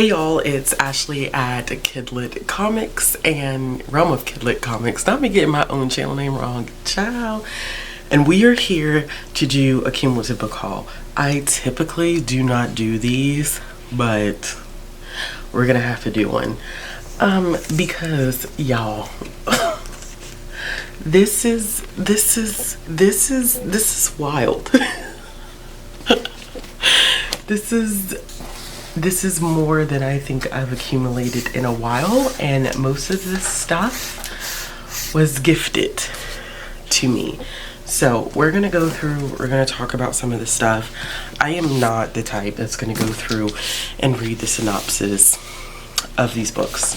Hey y'all, it's Ashley at Kidlit Comics and Realm of Kidlit Comics. Not me getting my own channel name wrong, child. And we are here to do a cumulative book haul. I typically do not do these, but we're gonna have to do one. Because y'all, this is wild. This is more than I think I've accumulated in a while, and most of this stuff was gifted to me. So we're gonna go through, we're gonna talk about some of the stuff. I am not the type that's gonna go through and read the synopsis of these books.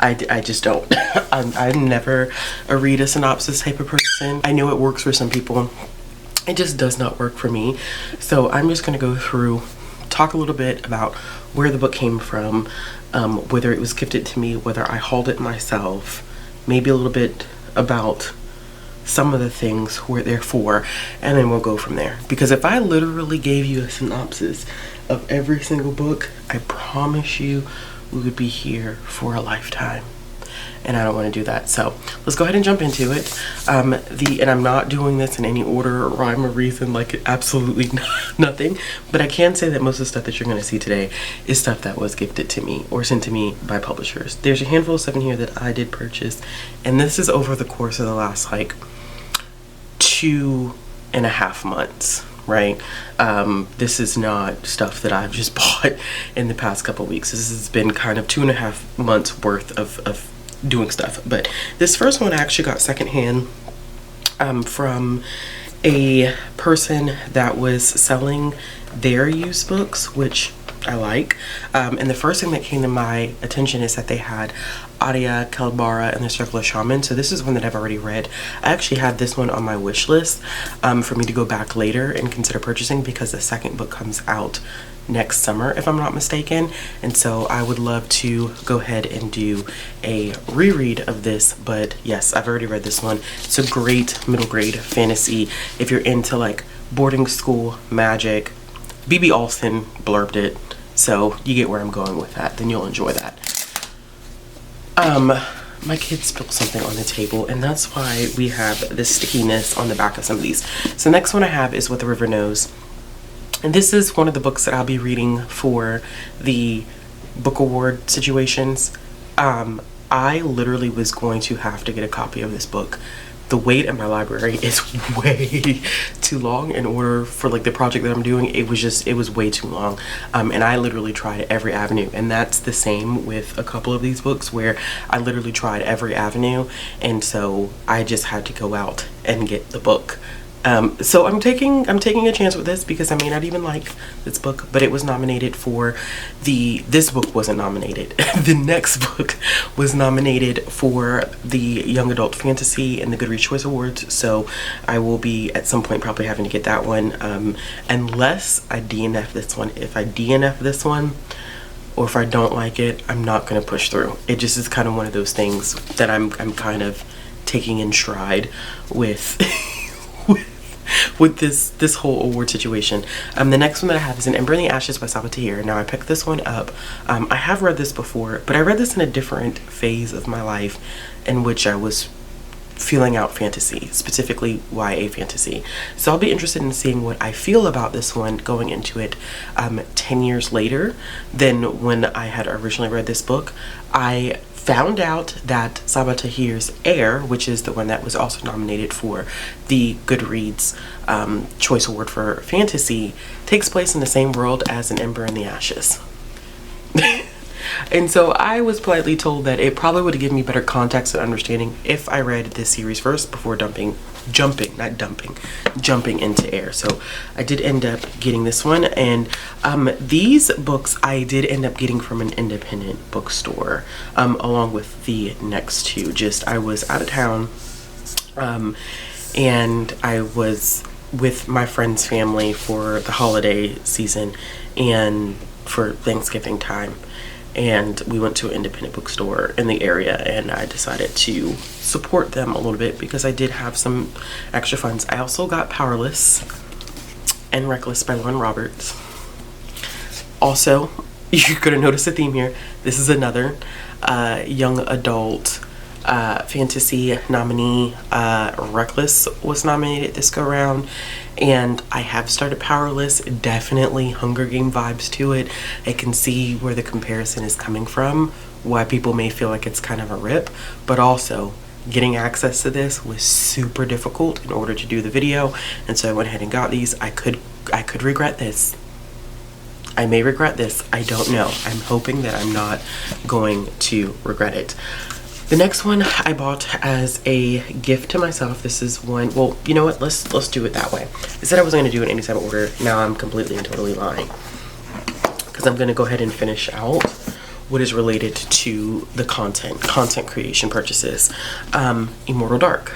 I just don't. I'm never a read a synopsis type of person. I know it works for some people. It just does not work for me. So I'm just gonna go through, talk a little bit about where the book came from, whether it was gifted to me, whether I hauled it myself, maybe a little bit about some of the things who they're for, and then we'll go from there. Because if I literally gave you a synopsis of every single book, I promise you we would be here for a lifetime. And I don't want to do that. So let's go ahead and jump into it. And I'm not doing this in any order or rhyme or reason, like absolutely nothing. But I can say that most of the stuff that you're going to see today is stuff that was gifted to me or sent to me by publishers. There's a handful of stuff in here that I did purchase. And this is over the course of the last like 2.5 months. Right? This is not stuff that I've just bought in the past couple weeks. This has been kind of 2.5 months worth of doing stuff. But this first one I actually got secondhand from a person that was selling their used books, which I like. And the first thing that came to my attention is that they had Adia Kelbara and the Circle of Shaman. So this is one that I've already read. I actually had this one on my wish list for me to go back later and consider purchasing, because the second book comes out next summer, if I'm not mistaken. And so I would love to go ahead and do a reread of this. But yes, I've already read this one. It's a great middle grade fantasy if you're into like boarding school magic. B.B. Alston blurbed it, so you get where I'm going with that. Then you'll enjoy that. My kid spilled something on the table, and that's why we have the stickiness on the back of some of these. So the next one I have is What the River Knows. And this is one of the books that I'll be reading for the book award situations. I literally was going to have to get a copy of this book. The wait in my library is way too long in order for like the project that I'm doing. It was way too long. And I literally tried every avenue, and that's the same with a couple of these books where I literally tried every avenue, and so I just had to go out and get the book. So I'm taking a chance with this because I may not even like this book, but it was nominated for this book wasn't nominated. The next book was nominated for the Young Adult Fantasy and the Goodreads Choice Awards. So I will be at some point probably having to get that one, unless I DNF this one. If I DNF this one, or if I don't like it, I'm not gonna push through. It just is kind of one of those things that I'm kind of taking in stride with. with this whole award situation. The next one that I have is An Ember in the Ashes by Saba Tahir. Now I picked this one up. I have read this before, but I read this in a different phase of my life in which I was feeling out fantasy, specifically YA fantasy. So I'll be interested in seeing what I feel about this one going into it 10 years later than when I had originally read this book. I found out that Saba Tahir's Air, which is the one that was also nominated for the Goodreads Choice Award for Fantasy, takes place in the same world as An Ember in the Ashes. And so I was politely told that it probably would have given me better context and understanding if I read this series first before jumping into Air. So I did end up getting this one, and these books I did end up getting from an independent bookstore, along with the next two. Just I was out of town, and I was with my friend's family for the holiday season and for Thanksgiving time. And we went to an independent bookstore in the area, and I decided to support them a little bit because I did have some extra funds. I also got Powerless and Reckless by Lauren Roberts. Also, you're gonna notice a theme here. This is another young adult fantasy nominee. Reckless was nominated this go round, and I have started Powerless. Definitely Hunger Game vibes to it. I can see where the comparison is coming from, why people may feel like it's kind of a rip, but also getting access to this was super difficult in order to do the video, and so I went ahead and got these. I could regret this. I may regret this. I don't know. I'm hoping that I'm not going to regret it. The next one I bought as a gift to myself. This is one, well, you know what? Let's do it that way. I said I wasn't going to do it in any type of order. Now I'm completely and totally lying, because I'm going to go ahead and finish out what is related to the content creation purchases. Immortal Dark.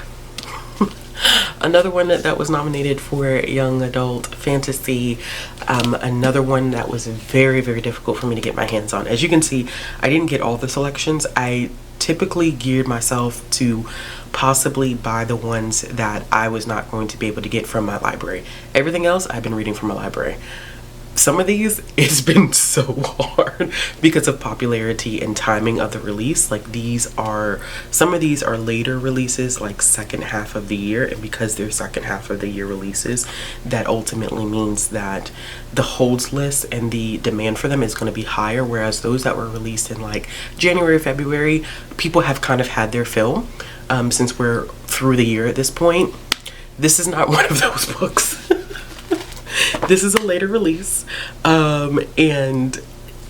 Another one that was nominated for young adult fantasy. Another one that was very, very difficult for me to get my hands on. As you can see, I didn't get all the selections. I typically geared myself to possibly buy the ones that I was not going to be able to get from my library. Everything else I've been reading from my library. Some of these, it's been so hard because of popularity and timing of the release. Like some of these are later releases, like second half of the year, and because they're second half of the year releases, that ultimately means that the holds list and the demand for them is going to be higher, whereas those that were released in like January, February, people have kind of had their fill since we're through the year at this point. This is not one of those books. This is a later release, and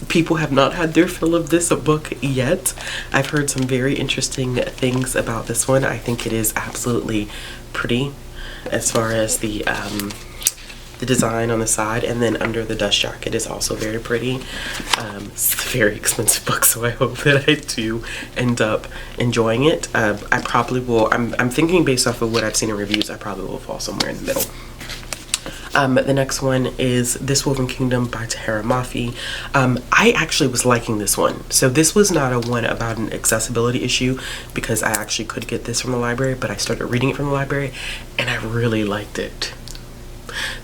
people have not had their fill of this book yet. I've heard some very interesting things about this one. I think it is absolutely pretty as far as the design on the side, and then under the dust jacket is also very pretty. It's a very expensive book, so I hope that I do end up enjoying it. I probably will. I'm thinking based off of what I've seen in reviews, I probably will fall somewhere in the middle. The next one is This Woven Kingdom by Tahara Mafi. I actually was liking this one. So this was not a one about an accessibility issue, because I actually could get this from the library, but I started reading it from the library and I really liked it.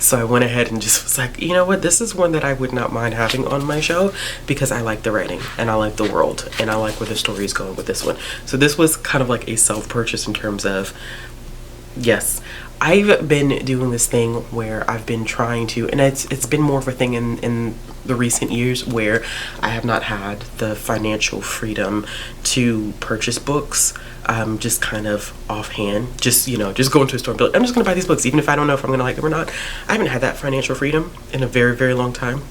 So I went ahead and just was like, you know what, this is one that I would not mind having on my show, because I like the writing and I like the world and I like where the story is going with this one. So this was kind of like a self-purchase in terms of, yes, I've been doing this thing where I've been trying to, and it's been more of a thing in the recent years, where I have not had the financial freedom to purchase books just kind of offhand, just go into a store and be like, I'm just gonna buy these books even if I don't know if I'm gonna like them or not. I haven't had that financial freedom in a very, very long time.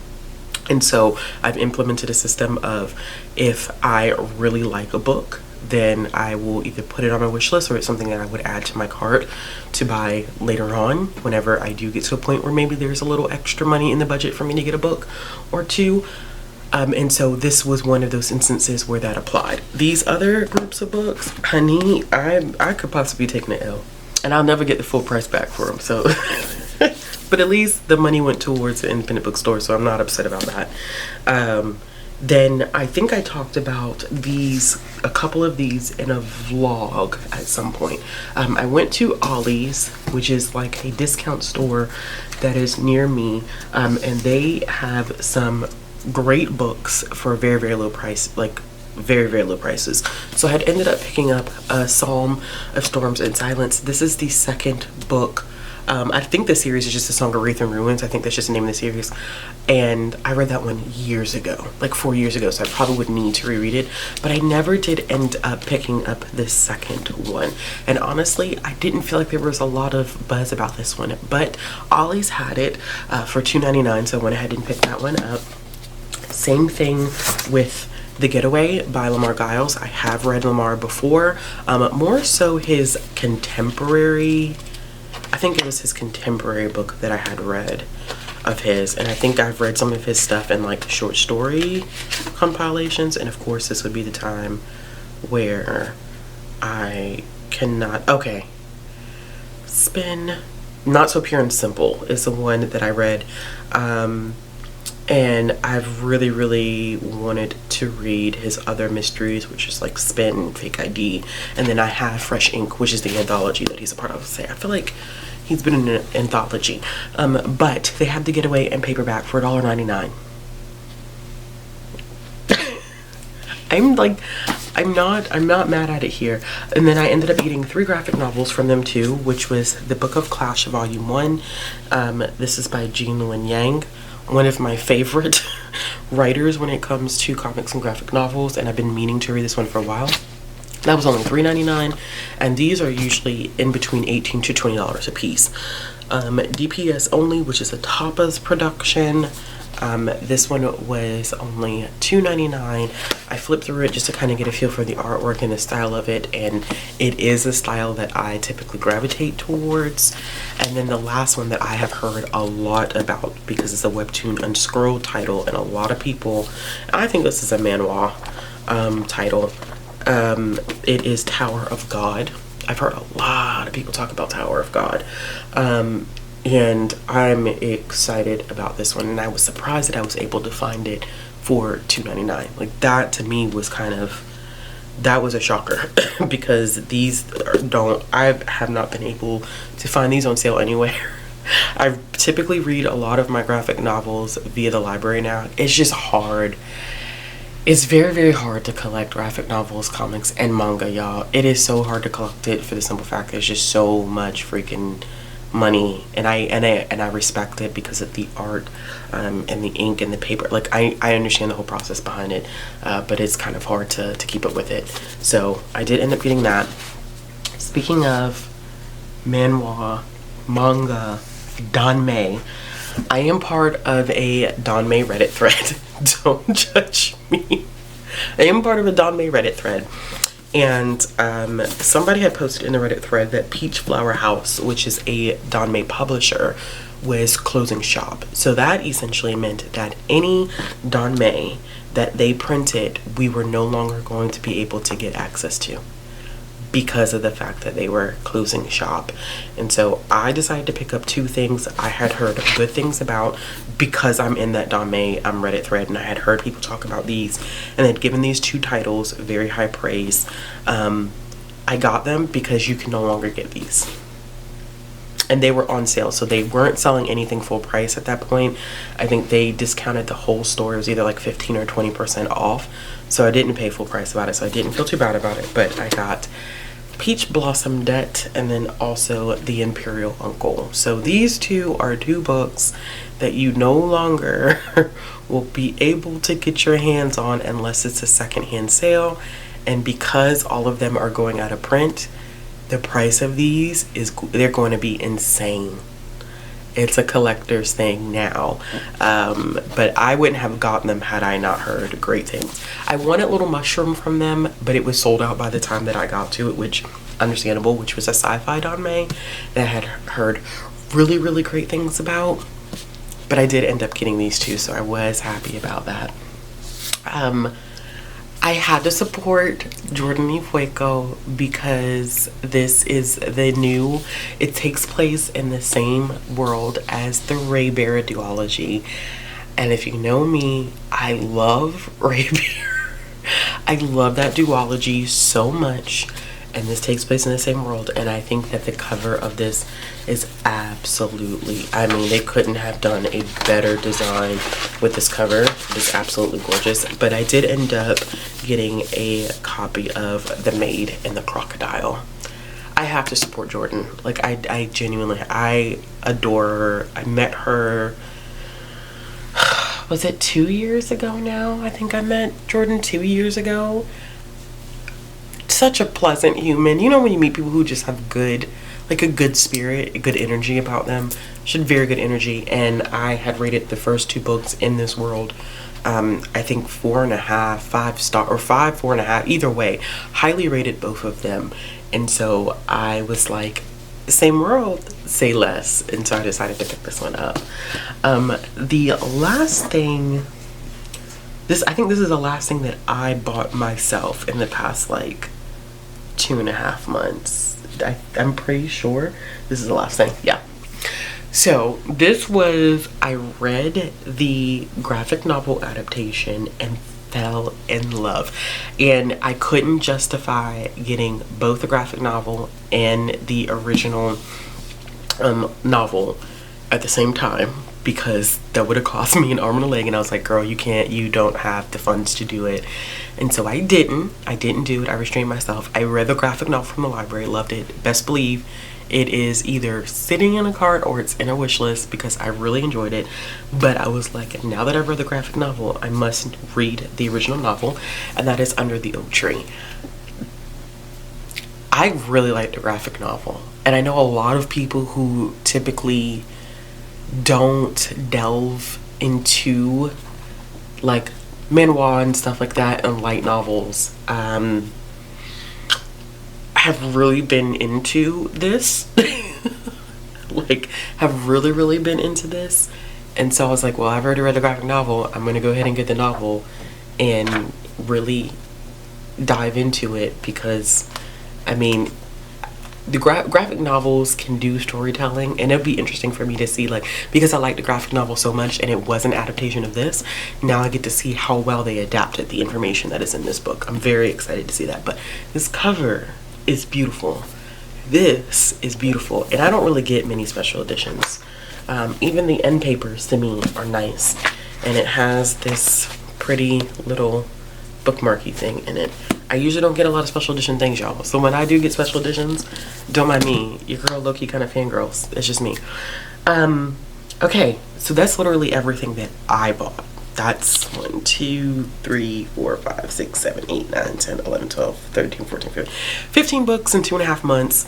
And so I've implemented a system of, if I really like a book, then I will either put it on my wish list, or it's something that I would add to my cart to buy later on whenever I do get to a point where maybe there's a little extra money in the budget for me to get a book or two. And so this was one of those instances where that applied. These other groups of books, honey, I could possibly be taking an L, and I'll never get the full price back for them. So, but at least the money went towards the independent bookstore, so I'm not upset about that. Then I think I talked about a couple of these in a vlog at some point. I went to Ollie's, which is like a discount store that is near me, and they have some great books for very, very low price, like very, very low prices. So I had ended up picking up a Psalm of Storms and Silence. This is the second book. I think the series is just A Song of Wraith and Ruins. I think that's just the name of the series. And I read that one years ago, like 4 years ago, so I probably would need to reread it. But I never did end up picking up the second one. And honestly, I didn't feel like there was a lot of buzz about this one. But Ollie's had it for $2.99, so I went ahead and picked that one up. Same thing with The Getaway by Lamar Giles. I have read Lamar before, more so his contemporary, I think it was his contemporary book that I had read of his, and I think I've read some of his stuff in like short story compilations, and of course this would be the time where I cannot, okay, Spin, Not So Pure and Simple is the one that I read, and I've really, really wanted to read his other mysteries, which is like Spin, Fake ID, and then I have Fresh Ink, which is the anthology that he's a part of. I feel like he's been in an anthology, but they have The Getaway and paperback for $1.99. I'm not mad at it here. And then I ended up getting 3 graphic novels from them too, which was The Book of Clash Volume 1. This is by Jean Luen Yang, one of my favorite writers when it comes to comics and graphic novels, and I've been meaning to read this one for a while. That was only $3.99, and these are usually in between $18 to $20 a piece. DPS only, which is a Tapas production. This one was only $2.99. I flipped through it just to kind of get a feel for the artwork and the style of it, and it is a style that I typically gravitate towards. And then the last one that I have heard a lot about, because it's a webtoon unscrolled title, and a lot of people, I think this is a manhwa title. It is Tower of God. I've heard a lot of people talk about Tower of God. And I'm excited about this one, and I was surprised that I was able to find it for $2.99. Like, that to me was that was a shocker because I have not been able to find these on sale anywhere. I typically read a lot of my graphic novels via the library now. It's just hard. It's very, very hard to collect graphic novels, comics, and manga, y'all. It is so hard to collect it for the simple fact that there's just so much freaking money, and I respect it because of the art and the ink and the paper. Like, I understand the whole process behind it, but it's kind of hard to keep up with it. So I did end up getting that. Speaking of manhwa, manga, danmei, I am part of a danmei Reddit thread. Don't judge me. I am part of a danmei Reddit thread. And somebody had posted in the Reddit thread that Peach Flower House, which is a danmei publisher, was closing shop. So that essentially meant that any danmei that they printed, we were no longer going to be able to get access to, because of the fact that they were closing shop. And so I decided to pick up 2 things I had heard good things about, because I'm in that danmei Reddit thread, and I had heard people talk about these, and they'd given these 2 titles very high praise. I got them because you can no longer get these, and they were on sale, so they weren't selling anything full price at that point. I think they discounted the whole store. It was either like 15 or 20% off, so I didn't pay full price about it, so I didn't feel too bad about it. But I got Peach Blossom Debt, and then also The Imperial Uncle. So these 2 are 2 books that you no longer will be able to get your hands on unless it's a secondhand sale. And because all of them are going out of print, the price of these they're going to be insane. It's a collector's thing now. But I wouldn't have gotten them had I not heard great things. I wanted Little Mushroom from them, but it was sold out by the time that I got to it, which understandable, which was a sci-fi danmei that I had heard really, really great things about. But I did end up getting these 2, so I was happy about that. I had to support Jordan y Fuego because this is it takes place in the same world as the Ray Bear duology. And if you know me, I love Ray Bear. I love that duology so much. And this takes place in the same world, and I think that the cover of this is absolutely, I mean, they couldn't have done a better design with this cover. It is absolutely gorgeous. But I did end up getting a copy of The Maid and the Crocodile. I have to support Jordan. Like, I genuinely, I adore her. I met her, was it 2 years ago now? I think I met Jordan 2 years ago. Such a pleasant human. You know, when you meet people who just have a good spirit, a good energy about them. She had very good energy, and I had rated the first 2 books in this world, I think 4.5, 5 star, or 5, 4.5, either way. Highly rated both of them. And so I was like, same world, say less. And so I decided to pick this one up. The last thing, I think this is the last thing that I bought myself in the past like 2.5 months. I'm pretty sure this is the last thing. Yeah. So this was, I read the graphic novel adaptation and fell in love, and I couldn't justify getting both the graphic novel and the original novel at the same time, because that would have cost me an arm and a leg, and I was like, girl, you don't have the funds to do it. And so I didn't do it. I restrained myself. I read the graphic novel from the library, loved it. Best believe it is either sitting in a cart or it's in a wish list, because I really enjoyed it. But I was like, now that I've read the graphic novel, I must read the original novel, and that is Under the Oak Tree. I really liked the graphic novel, and I know a lot of people who typically don't delve into like manhwa and stuff like that and light novels have really been into this. Like, have really been into this. And so I was like, well, I've already read the graphic novel, I'm gonna go ahead and get the novel and really dive into it, because I mean, the graphic novels can do storytelling, and it'll be interesting for me to see, like, because I like the graphic novel so much and it was an adaptation of this, now I get to see how well they adapted the information that is in this book. I'm very excited to see that. But this cover is beautiful. This is beautiful, and I don't really get many special editions. Even the end papers to me are nice, and it has this pretty little bookmarky thing in it. I usually don't get a lot of special edition things, y'all. So when I do get special editions, don't mind me. Your girl low-key kind of fangirls. It's just me. Okay, so that's literally everything that I bought. That's 1, 2, 3, 4, 5, 6, 7, 8, 9, 10, 11, 12, 13, 14, 15. 15 books in 2.5 months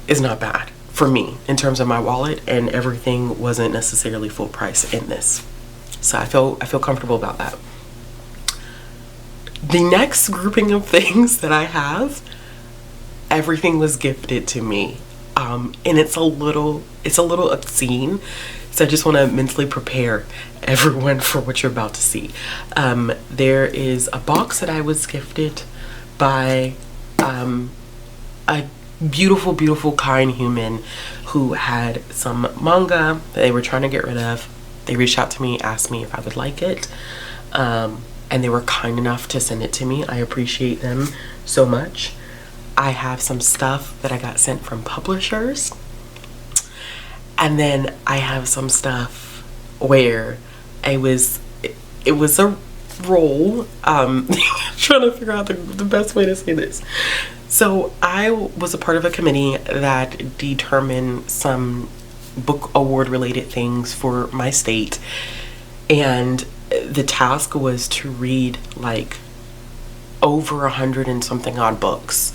is not bad for me in terms of my wallet, and everything wasn't necessarily full price in this. So I feel comfortable about that. The next grouping of things that I have, everything was gifted to me, and it's a little obscene, so I just want to mentally prepare everyone for what you're about to see. There is a box that I was gifted by a beautiful kind human who had some manga that they were trying to get rid of. They reached out to me, asked me if I would like it, and they were kind enough to send it to me. I appreciate them so much. I have some stuff that I got sent from publishers, and then I have some stuff where it was a role. Trying to figure out the best way to say this. So I was a part of a committee that determined some book award related things for my state, and the task was to read like over 100 and something odd books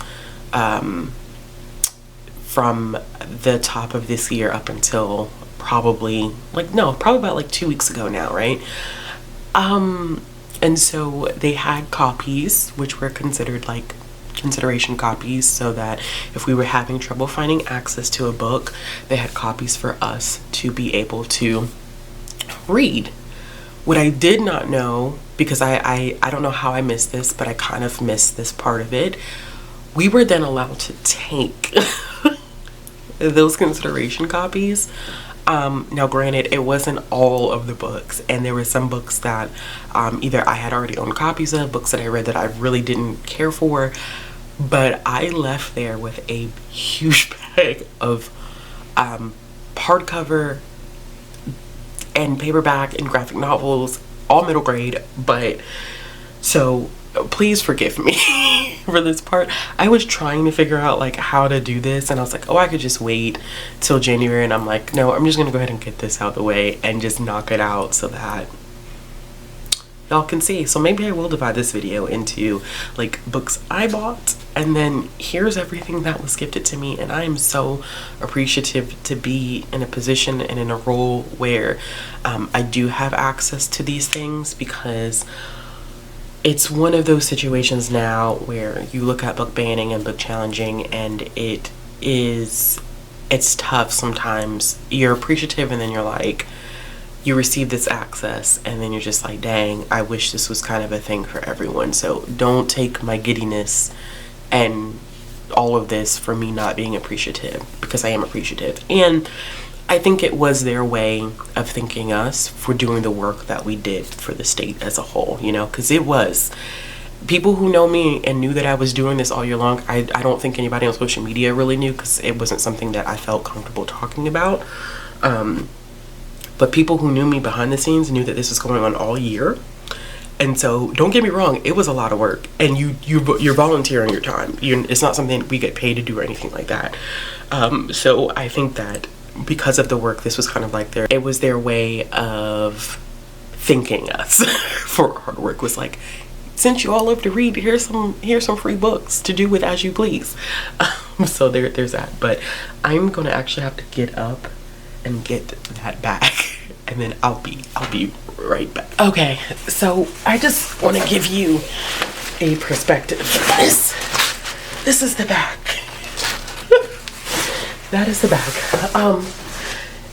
from the top of this year up until probably about like 2 weeks ago now, right? And so they had copies which were considered like consideration copies, so that if we were having trouble finding access to a book, they had copies for us to be able to read. What I did not know, because I don't know how I missed this, but I kind of missed this part of it, we were then allowed to take those consideration copies. Now granted, it wasn't all of the books, and there were some books that either I had already owned copies of, books that I read that I really didn't care for, but I left there with a huge bag of hardcover and paperback and graphic novels, all middle grade. But so please forgive me for this part. I was trying to figure out like how to do this, and I was like, oh, I could just wait till January, and I'm like, no, I'm just gonna go ahead and get this out of the way and just knock it out so that y'all can see. So maybe I will divide this video into like books I bought, and then here's everything that was gifted to me. And I am so appreciative to be in a position and in a role where I do have access to these things, because it's one of those situations now where you look at book banning and book challenging, and it's tough sometimes. You're appreciative, and then you're like, you receive this access, and then you're just like, dang, I wish this was kind of a thing for everyone. So don't take my giddiness and all of this for me not being appreciative, because I am appreciative. And I think it was their way of thanking us for doing the work that we did for the state as a whole, you know, because it was people who know me and knew that I was doing this all year long. I don't think anybody on social media really knew, because it wasn't something that I felt comfortable talking about. but people who knew me behind the scenes knew that this was going on all year. And so don't get me wrong, it was a lot of work, and you're volunteering your time. It's not something we get paid to do or anything like that. So I think that because of the work, this was kind of like it was their way of thanking us for our hard work. Was like, since you all love to read, here's some free books to do with as you please. So there's that. But I'm gonna actually have to get up and get that back, and then I'll be right back. Okay, so I just want to give you a perspective. This is the back. That is the back.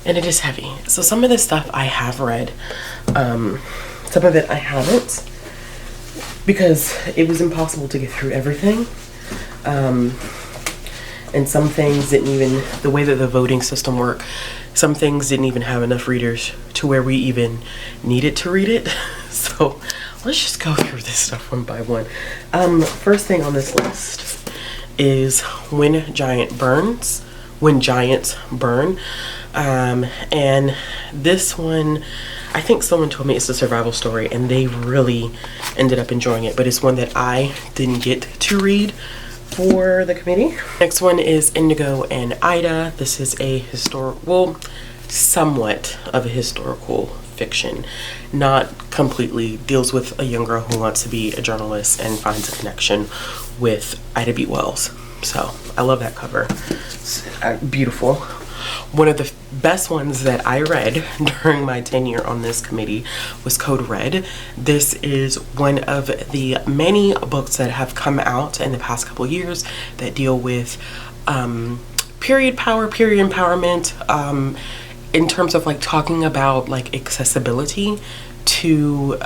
And it is heavy. So some of this stuff I have read. Some of it I haven't, because it was impossible to get through everything. And some things didn't even, the way that the voting system worked, some things didn't even have enough readers to where we even needed to read it. So let's just go through this stuff one by one. First thing on this list is When Giants Burn. And this one, I think someone told me it's a survival story, and they really ended up enjoying it, but it's one that I didn't get to read for the committee. Next one is Indigo and Ida. This is a somewhat of a historical fiction. Not completely. Deals with a young girl who wants to be a journalist and finds a connection with Ida B. Wells. So I love that cover. It's beautiful. One of the best ones that I read during my tenure on this committee was Code Red. This is one of the many books that have come out in the past couple years that deal with period power, period empowerment, in terms of like talking about like accessibility to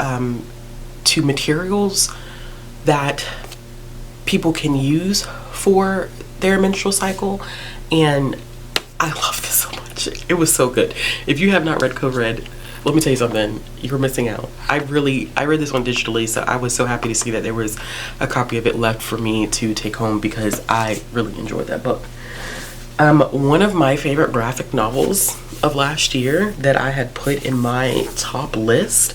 materials that people can use for their menstrual cycle. And I love this so much. It was so good. If you have not read Code Red, let me tell you something, you're missing out. I read this one digitally, so I was so happy to see that there was a copy of it left for me to take home, because I really enjoyed that book. One of my favorite graphic novels of last year that I had put in my top list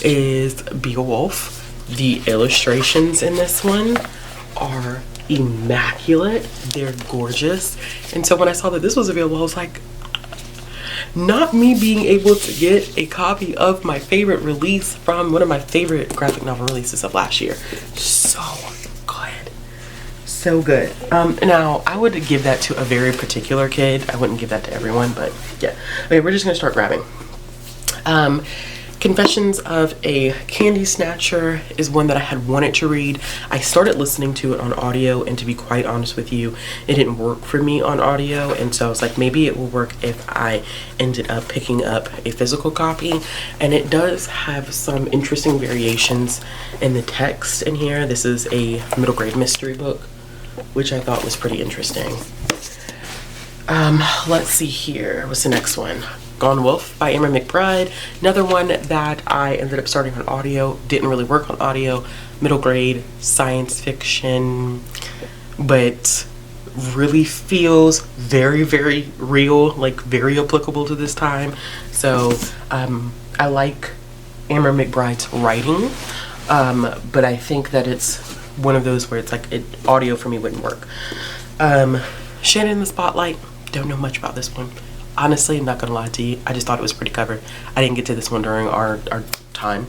is Beowulf. The illustrations in this one are immaculate. They're gorgeous. And so when I saw that this was available, I was like, not me being able to get a copy of my favorite release from one of my favorite graphic novel releases of last year. So good. So good. Now I would give that to a very particular kid. I wouldn't give that to everyone, but yeah. Okay, we're just gonna start grabbing. Confessions of a Candy Snatcher is one that I had wanted to read. I started listening to it on audio, and to be quite honest with you, it didn't work for me on audio, and so I was like, maybe it will work if I ended up picking up a physical copy. And it does have some interesting variations in the text in here. This is a middle grade mystery book, which I thought was pretty interesting. Let's see here. What's the next one? Gone Wolf by Amber McBride. Another one that I ended up starting on audio. Didn't really work on audio. Middle grade science fiction, but really feels very, very real, like very applicable to this time. So I like Amber McBride's writing, but I think that it's one of those where it's like audio for me wouldn't work. Shannon in the Spotlight. Don't know much about this one. Honestly, I'm not gonna lie to you, I just thought it was pretty cover. I didn't get to this one during our time.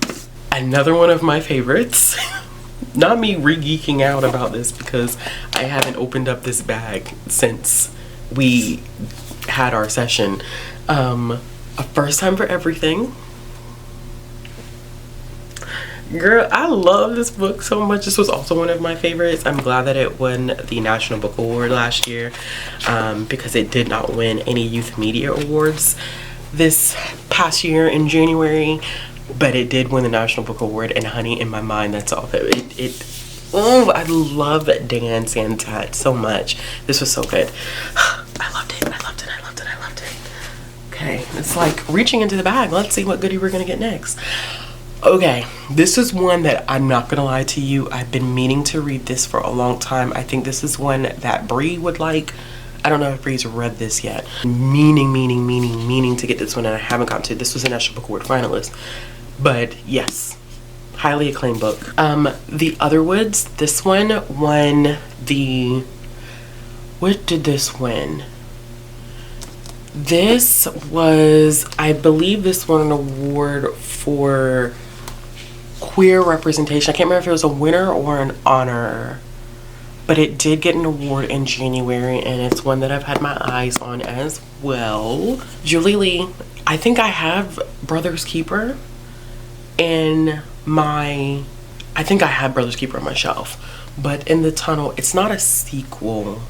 Another one of my favorites. Not me re-geeking out about this, because I haven't opened up this bag since we had our session. A First Time for Everything. Girl, I love this book so much. This was also one of my favorites. I'm glad that it won the National Book Award last year, because it did not win any Youth Media Awards this past year in January, but it did win the National Book Award. And honey, in my mind, that's all that oh, I love Dan Santat so much. This was so good. I loved it. Okay, it's like reaching into the bag. Let's see what goodie we're gonna get next. Okay, this is one that I'm not gonna lie to you, I've been meaning to read this for a long time. I think this is one that Bree would like. I don't know if Bree's read this yet. Meaning to get this one, and I haven't gotten to it. This was a National Book Award finalist. But yes, highly acclaimed book. The Other Woods, this one won the, what did this win? This was, I believe this won an award for queer representation. I can't remember if it was a winner or an honor, but it did get an award in January, and it's one that I've had my eyes on as well. Julie Lee, I think I have Brother's Keeper in my, I think I have Brother's Keeper on my shelf, but In the Tunnel, it's not a sequel.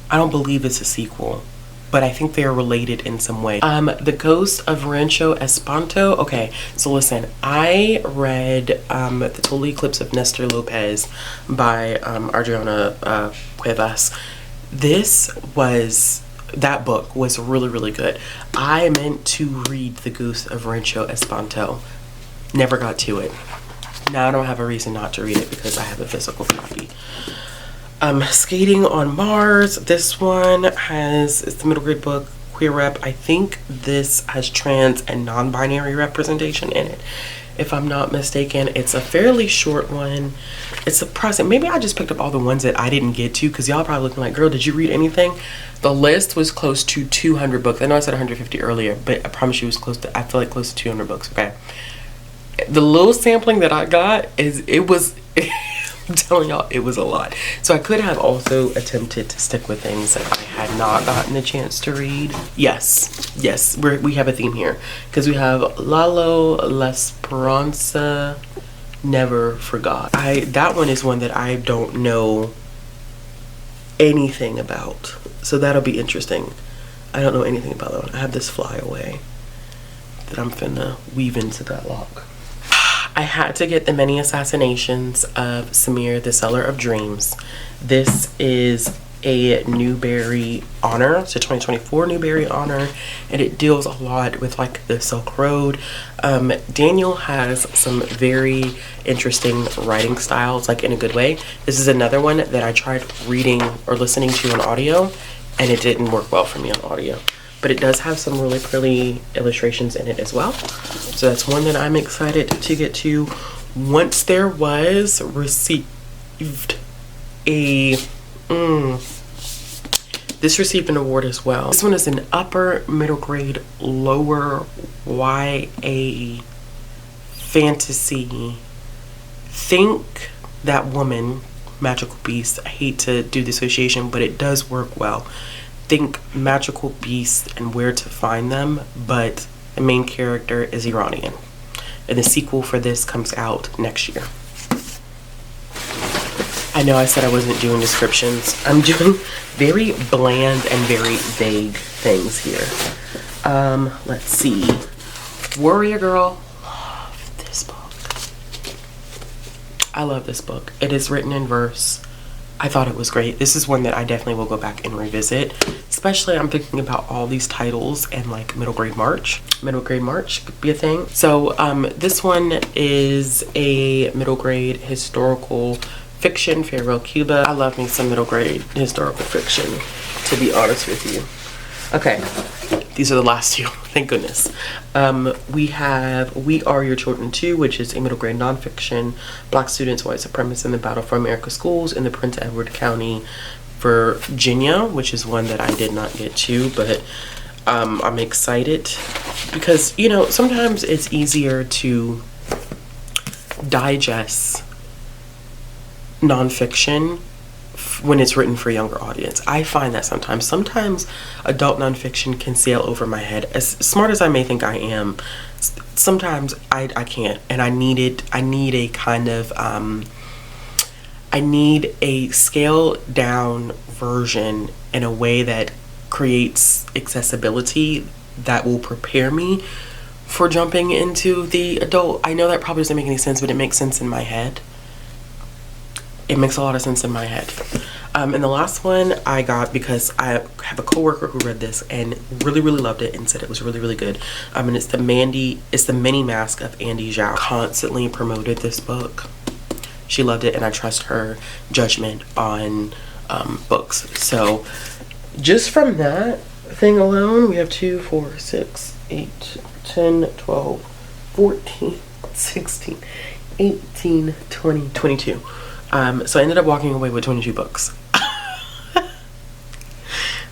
I don't believe it's a sequel, but I think they're related in some way. The Ghost of Rancho Espanto. Okay, so listen, I read The Total Eclipse of Nestor Lopez by Adriana Cuevas. That book was really good. I meant to read The Ghost of Rancho Espanto. Never got to it. Now I don't have a reason not to read it because I have a physical copy. Skating on Mars. This one it's the middle grade book, queer rep. I think this has trans and non-binary representation in it, if I'm not mistaken. It's a fairly short one. It's surprising. Maybe I just picked up all the ones that I didn't get to, because y'all probably looking like, girl, did you read anything? The list was close to 200 books. I know I said 150 earlier, but I promise you it was close to, I feel like close to 200 books, okay? The little sampling that I got I'm telling y'all, it was a lot. So I could have also attempted to stick with things that I had not gotten a chance to read. Yes, we have a theme here, because we have Lalo La Esperanza Never Forgot. That one is one that I don't know anything about, so that'll be interesting. I don't know anything about that one. I have this Fly Away that I'm finna weave into that lock. I had to get The Many Assassinations of Samir, the Seller of Dreams. This is a Newbery honor. It's a 2024 Newbery honor, and it deals a lot with like the Silk Road. Daniel has some very interesting writing styles, like in a good way. This is another one that I tried reading or listening to on audio, and it didn't work well for me on audio. But it does have some really pretty illustrations in it as well. So that's one that I'm excited to get to. Once There Was received a, this received an award as well. This one is an upper middle grade, lower YA fantasy. Think That Woman, Magical Beast. I hate to do the association, but it does work well. Think magical beasts and where to find them, but the main character is Iranian, and the sequel for this comes out next year. I know I said I wasn't doing descriptions. I'm doing very bland and very vague things here. Let's see. Warrior Girl. Love this book. I love this book. It is written in verse. I thought it was great. This is one that I definitely will go back and revisit. Especially I'm thinking about all these titles and like middle grade March. Middle grade March could be a thing. So this one is a middle grade historical fiction, Farewell Cuba. I love me some middle grade historical fiction, to be honest with you. Okay, these are the last two, thank goodness. We have We Are Your Children Too, which is a middle grade nonfiction, Black students, white supremacists in the battle for America schools in the Prince Edward County, Virginia, which is one that I did not get to, but I'm excited because, you know, sometimes it's easier to digest nonfiction when it's written for a younger audience. I find that sometimes adult nonfiction can sail over my head. As smart as I may think I am, sometimes I can't, and I need a kind of I need a scaled down version in a way that creates accessibility that will prepare me for jumping into the adult. I know that probably doesn't make any sense, but it makes sense in my head. It makes a lot of sense in my head. And the last one I got because I have a coworker who read this and really loved it and said it was really good. And it's the Mini Mask of Andy Zhao. Constantly promoted this book. She loved it, and I trust her judgment on books. So just from that thing alone, we have 2, 4, 6, 8, 10, 12, 14, 16, 18, 20, 22. So I ended up walking away with 22 books.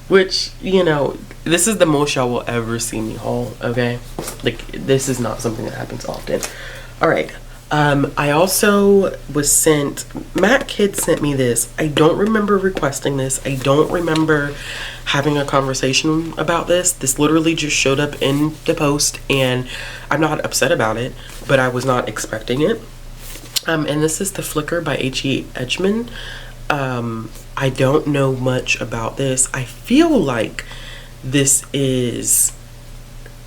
Which, you know, this is the most y'all will ever see me haul, okay? Like, this is not something that happens often. Alright. I also was sent, Matt Kidd sent me this. I don't remember requesting this. I don't remember having a conversation about this. This literally just showed up in the post, and I'm not upset about it, but I was not expecting it. And this is The Flicker by H.E. Edgman. I don't know much about this. I feel like this is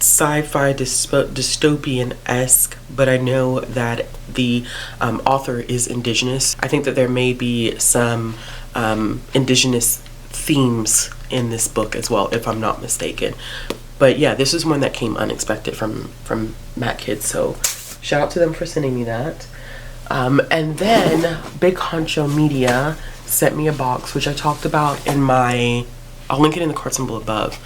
sci-fi dystopian-esque, but I know that the author is indigenous. I think that there may be some indigenous themes in this book as well, if I'm not mistaken. But yeah, this is one that came unexpected from Matt Kidd, so shout out to them for sending me that. And then Big Honcho Media sent me a box, which I talked about in my, I'll link it in the card symbol above,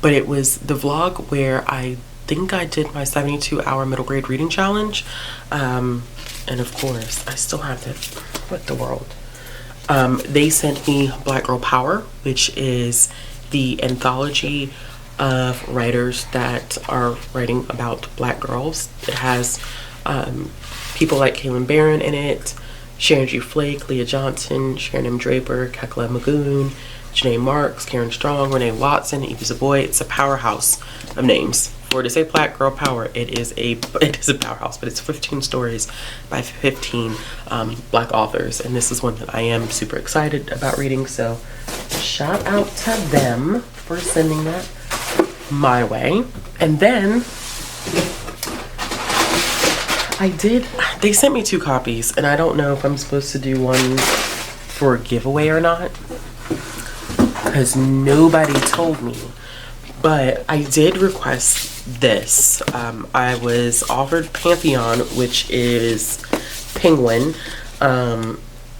but it was the vlog where I think I did my 72-hour middle grade reading challenge. And of course, I still have it. What the world? They sent me Black Girl Power, which is the anthology of writers that are writing about black girls. It has people like Kaylin Barron in it, Sharon G. Flake, Leah Johnson, Sharon M. Draper, Kekla Magoon, Janae Marks, Karen Strong, Renee Watson, Evie Zaboy. It's a powerhouse of names. For to say Black Girl Power, it is a powerhouse, but it's 15 stories by 15 black authors, and this is one that I am super excited about reading, so shout out to them for sending that my way. And then they sent me 2 copies, and I don't know if I'm supposed to do one for a giveaway or not, because nobody told me. But I did request this. I was offered Pantheon, which is Penguin.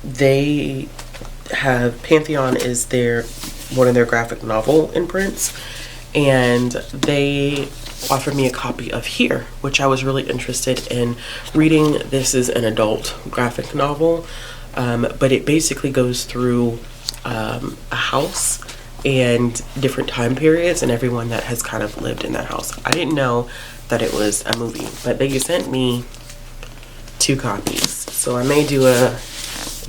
They have, Pantheon is one of their graphic novel imprints, and they offered me a copy of Here, which I was really interested in reading. This is an adult graphic novel, but it basically goes through a house and different time periods and everyone that has kind of lived in that house. I didn't know that it was a movie, but they sent me 2 copies. So I may do a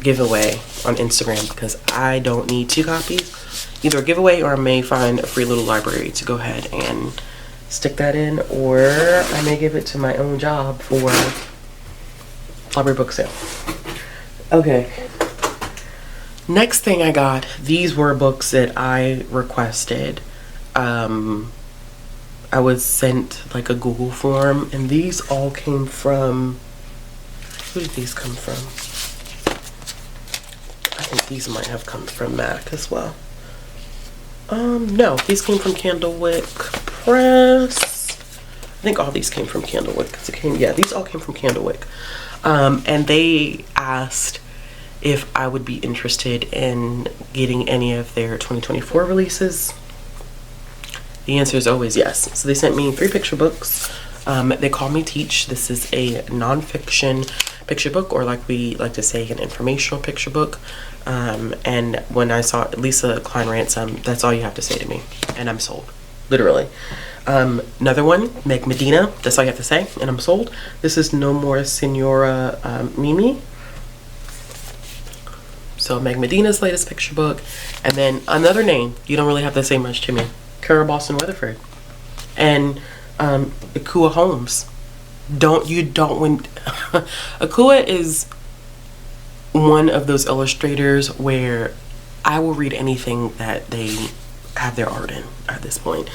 giveaway on Instagram because I don't need 2 copies. Either a giveaway, or I may find a free little library to go ahead and stick that in, or I may give it to my own job for library book sale. Okay. Next thing I got, these were books that I requested. I was sent like a Google form, and these all came from, who did these come from? I think these might have come from Mac as well. No, these came from Candlewick Press. I think all these came from Candlewick, these all came from Candlewick. And they asked if I would be interested in getting any of their 2024 releases. The answer is always yes. So they sent me 3 picture books. They Call Me Teach. This is a nonfiction picture book, or like we like to say, an informational picture book. And when I saw Lisa Klein Ransom, that's all you have to say to me, and I'm sold, literally. Another one, Meg Medina, that's all you have to say, and I'm sold. This is No More Senora Mimi. So Meg Medina's latest picture book. And then another name, you don't really have to say much to me, Kara Boston Weatherford. And Akua Holmes. Akua is one of those illustrators where I will read anything that they have their art in at this point.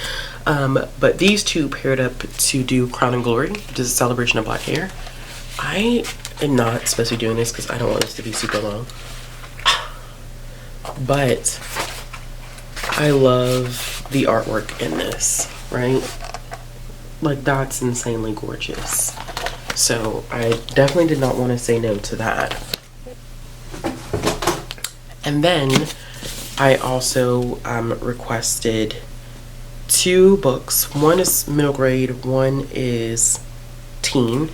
But these 2 paired up to do Crown and Glory, which is a celebration of black hair. I am not supposed to be doing this because I don't want this to be super long. But I love the artwork in this, right? Like, that's insanely gorgeous. So I definitely did not want to say no to that. And then I also requested 2 books. One is middle grade, one is teen.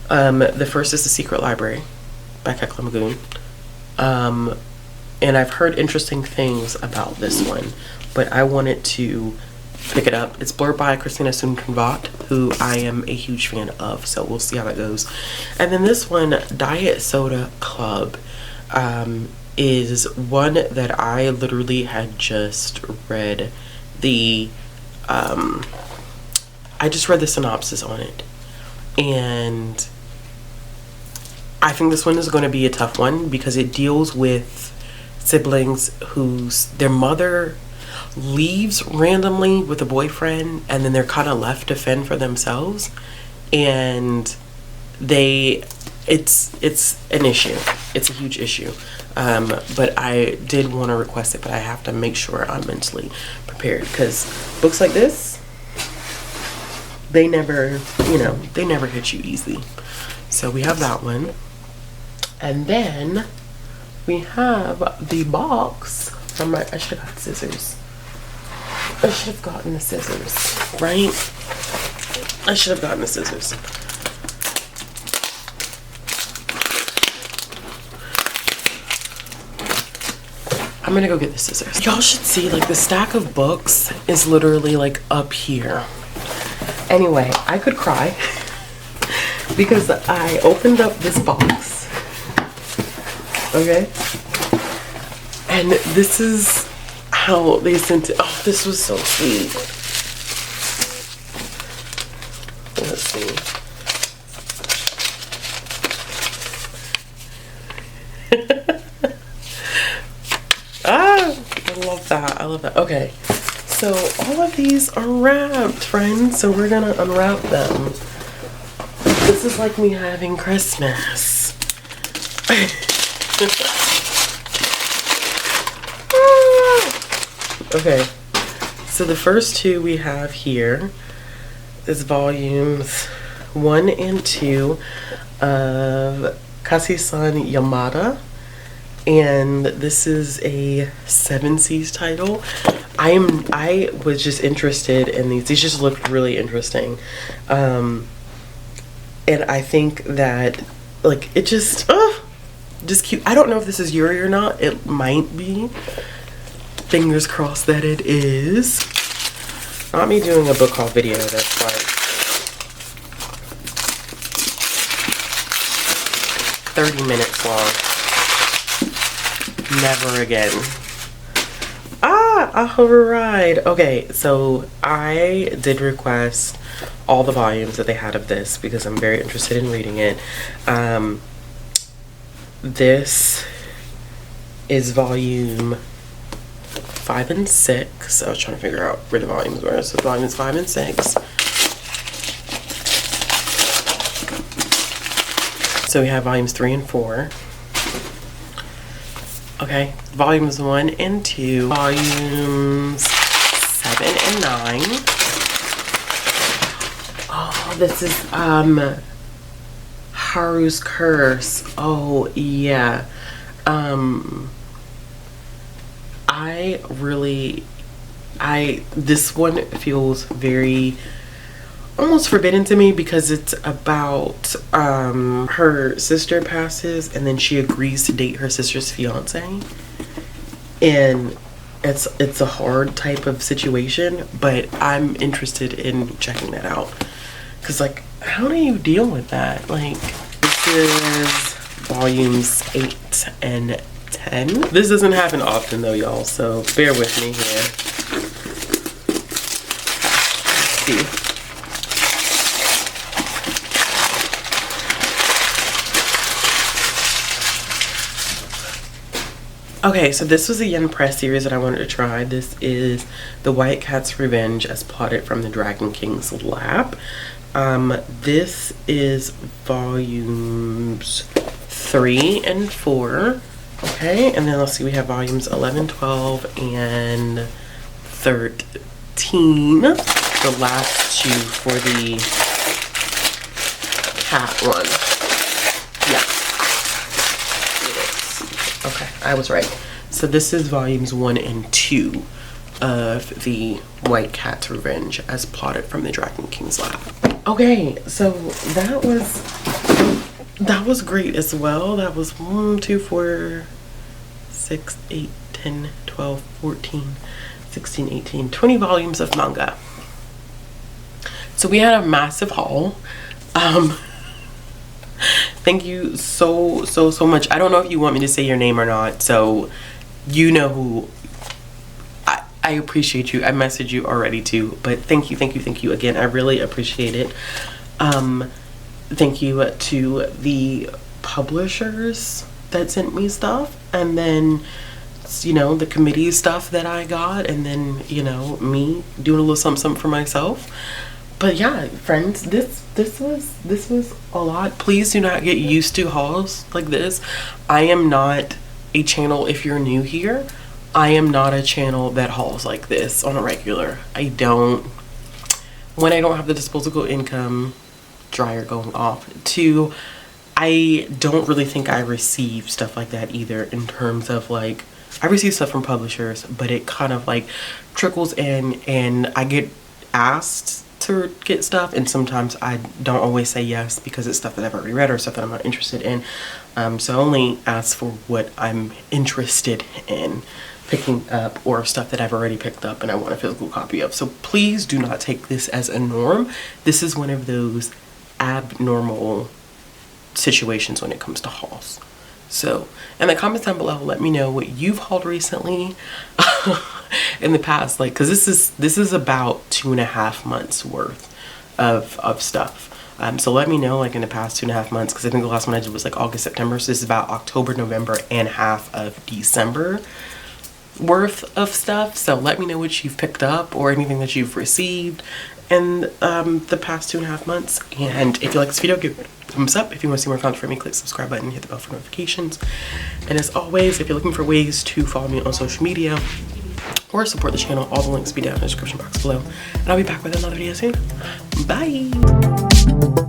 The first is The Secret Library by Kekla Magoon. And I've heard interesting things about this one, but I wanted to pick it up. It's blurred by Christina Soonkenvat, who I am a huge fan of, so we'll see how that goes. And then this one, Diet Soda Club, is one that I literally had just read the I just read the synopsis on it, and I think this one is going to be a tough one because it deals with siblings their mother leaves randomly with a boyfriend, and then they're kind of left to fend for themselves, and it's an issue. It's a huge issue. But I did want to request it, but I have to make sure I'm mentally prepared, because books like this, they never hit you easy. So we have that one. And then we have the box from I should have got scissors. I should have gotten the scissors, right? I should have gotten the scissors. I'm gonna go get the scissors. Y'all should see, like, the stack of books is literally like up here. Anyway, I could cry because I opened up this box, okay? And this is how they sent it. Oh, this was so sweet. Let's see. I love that. I love that. Okay, so all of these are wrapped, friends. So we're gonna unwrap them. This is like me having Christmas. Okay, so the first 2 we have here is volumes 1 and 2 of Kasi-san Yamada. And this is a 7 Seas title. I was just interested in these. These just looked really interesting. And I think that, like, it just cute. I don't know if this is Yuri or not. It might be. Fingers crossed that it is. Not me doing a book haul video that's like 30 minutes long. Never again. A hover ride. Okay, so I did request all the volumes that they had of this because I'm very interested in reading it. This is volume 5 and 6. I was trying to figure out where the volumes were. So volumes 5 and 6. So we have volumes 3 and 4. Okay, volumes 1 and 2, volumes 7 and 9. Oh, this is Haru's Curse. Oh yeah. This one feels very almost forbidden to me because it's about her sister passes and then she agrees to date her sister's fiance, and it's a hard type of situation, but I'm interested in checking that out because, like, how do you deal with that? Like, this is volumes 8 and 10. This doesn't happen often though, y'all, so bear with me here. Let's see. Okay, so this was a Yen Press series that I wanted to try. This is The White Cat's Revenge as Plotted from the Dragon King's Lap. This is volumes 3 and 4. Okay, and then let's see, we have volumes 11, 12, and 13. The last 2 for the cat one. Yeah. Okay, I was right. So this is volumes 1 and 2 of the White Cat's Revenge as plotted from the Dragon King's lab. Okay, so that was great as well. That was 1, 2, 4, 6, 8, 10, 12, 14, 16, 18, 20 volumes of manga. So we had a massive haul. Thank you so much. I don't know if you want me to say your name or not, so you know who. I appreciate you. I messaged you already too, but thank you again. I really appreciate it. Thank you to the publishers that sent me stuff, and then, you know, the committee stuff that I got, and then, you know, me doing a little something for myself. But yeah, friends, this was a lot. Please do not get used to hauls like this. I am not a channel, if you're new here, I am not a channel that hauls like this on a regular. When I don't have the disposable income, dryer going off, too, I don't really think I receive stuff like that either, in terms of like, I receive stuff from publishers, but it kind of like trickles in, and I get asked to get stuff, and sometimes I don't always say yes because it's stuff that I've already read or stuff that I'm not interested in. So I only ask for what I'm interested in picking up, or stuff that I've already picked up and I want a physical copy of. So please do not take this as a norm. This is one of those abnormal situations when it comes to hauls. So in the comments down below, let me know what you've hauled recently in the past, like, because this is about 2.5 months worth of stuff. So let me know, like, in the past 2.5 months, because I think the last one I did was like August, September. So this is about October, November, and half of December worth of stuff. So let me know what you've picked up or anything that you've received in the past 2.5 months. And if you like this video, give it a thumbs up. If you want to see more content from me, click the subscribe button, hit the bell for notifications. And as always, if you're looking for ways to follow me on social media or support the channel, all the links will be down in the description box below. And I'll be back with another video soon. Bye!